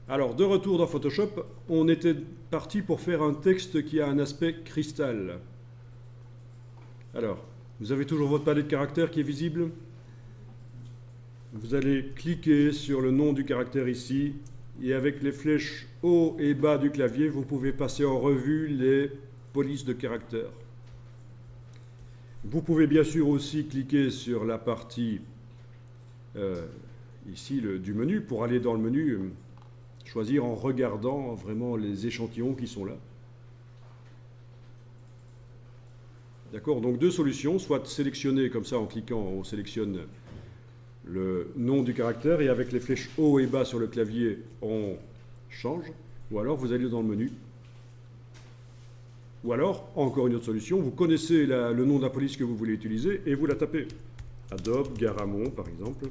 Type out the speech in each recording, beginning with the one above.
Alors, de retour dans Photoshop, on était parti pour faire un texte qui a un aspect cristal. Alors, vous avez toujours votre palette de caractères qui est visible. Vous allez cliquer sur le nom du caractère ici, et avec les flèches haut et bas du clavier, vous pouvez passer en revue les polices de caractères. Vous pouvez bien sûr aussi cliquer sur la partie ici du menu pour aller dans le menu, choisir en regardant vraiment les échantillons qui sont là. D'accord, donc deux solutions, soit sélectionner comme ça en cliquant, on sélectionne le nom du caractère et avec les flèches haut et bas sur le clavier, on change, ou alors vous allez dans le menu. Ou alors, encore une autre solution, vous connaissez le nom de la police que vous voulez utiliser et vous la tapez. Adobe Garamond, par exemple.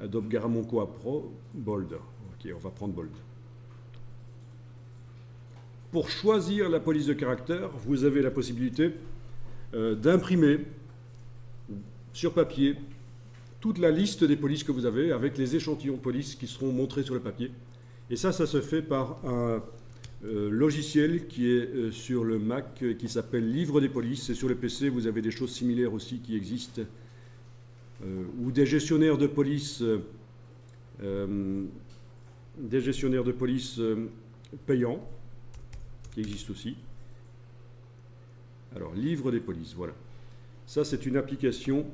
Adobe Garamond Koa Pro, Bold. Ok, on va prendre Bold. Pour choisir la police de caractère, vous avez la possibilité d'imprimer sur papier toute la liste des polices que vous avez avec les échantillons de police qui seront montrés sur le papier. Et ça se fait par un logiciel qui est sur le Mac qui s'appelle Livre des polices. Et sur le PC, vous avez des choses similaires aussi qui existent. Ou des gestionnaires de police, payants qui existent aussi. Alors, Livre des polices, voilà. Ça, c'est une application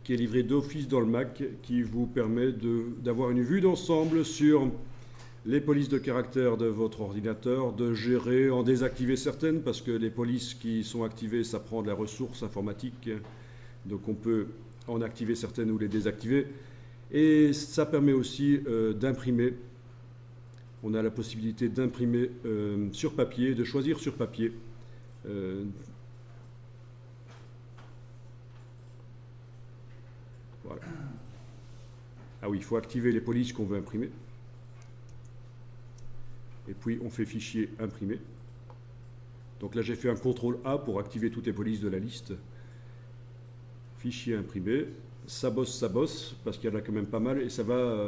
qui est livrée d'office dans le Mac qui vous permet d'avoir une vue d'ensemble sur les polices de caractère de votre ordinateur, de gérer, en désactiver certaines, parce que les polices qui sont activées, ça prend de la ressource informatique. Donc on peut en activer certaines ou les désactiver. Et ça permet aussi d'imprimer. On a la possibilité d'imprimer sur papier, de choisir sur papier. Voilà. Ah oui, il faut activer les polices qu'on veut imprimer. Et puis on fait fichier imprimer. Donc là j'ai fait un CTRL A pour activer toutes les polices de la liste. Fichier imprimé, ça bosse, parce qu'il y en a quand même pas mal, et ça va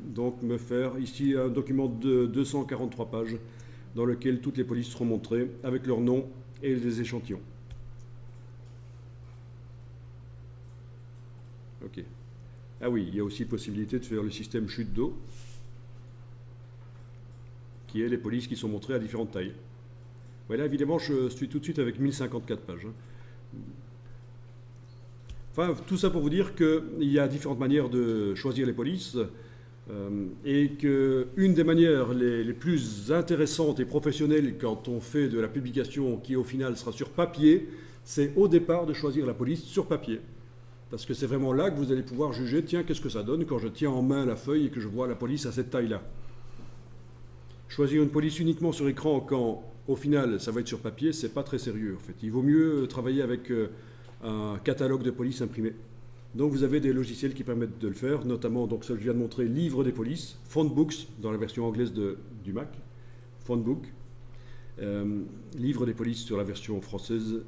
donc me faire ici un document de 243 pages dans lequel toutes les polices seront montrées avec leur nom et les échantillons. Ok. Ah oui, il y a aussi possibilité de faire le système chute d'eau, qui est les polices qui sont montrées à différentes tailles. Voilà, évidemment, je suis tout de suite avec 1054 pages. Enfin, tout ça pour vous dire qu'il y a différentes manières de choisir les polices et qu'une des manières les plus intéressantes et professionnelles quand on fait de la publication qui au final sera sur papier, c'est au départ de choisir la police sur papier. Parce que c'est vraiment là que vous allez pouvoir juger, tiens, qu'est-ce que ça donne quand je tiens en main la feuille et que je vois la police à cette taille-là. Choisir une police uniquement sur écran quand, au final, ça va être sur papier, c'est pas très sérieux en fait. Il vaut mieux travailler avec un catalogue de police imprimé. Donc vous avez des logiciels qui permettent de le faire, notamment donc ce que je viens de montrer, Livre des polices, Fontbooks dans la version anglaise du Mac, Fontbook, Livre des polices sur la version française,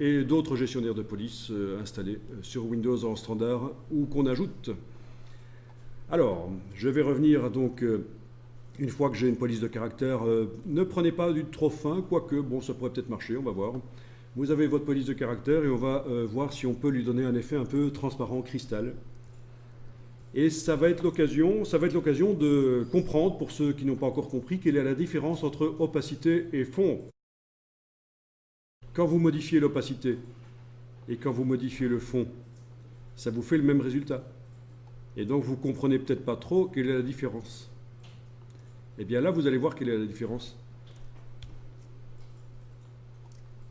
et d'autres gestionnaires de police installés sur Windows en standard ou qu'on ajoute. Alors, je vais revenir donc. Une fois que j'ai une police de caractère, ne prenez pas du trop fin, quoique, bon, ça pourrait peut-être marcher, on va voir. Vous avez votre police de caractère et on va voir si on peut lui donner un effet un peu transparent, cristal. Et ça va être l'occasion de comprendre, pour ceux qui n'ont pas encore compris, quelle est la différence entre opacité et fond. Quand vous modifiez l'opacité et quand vous modifiez le fond, ça vous fait le même résultat. Et donc vous ne comprenez peut-être pas trop quelle est la différence. Eh bien là, vous allez voir quelle est la différence.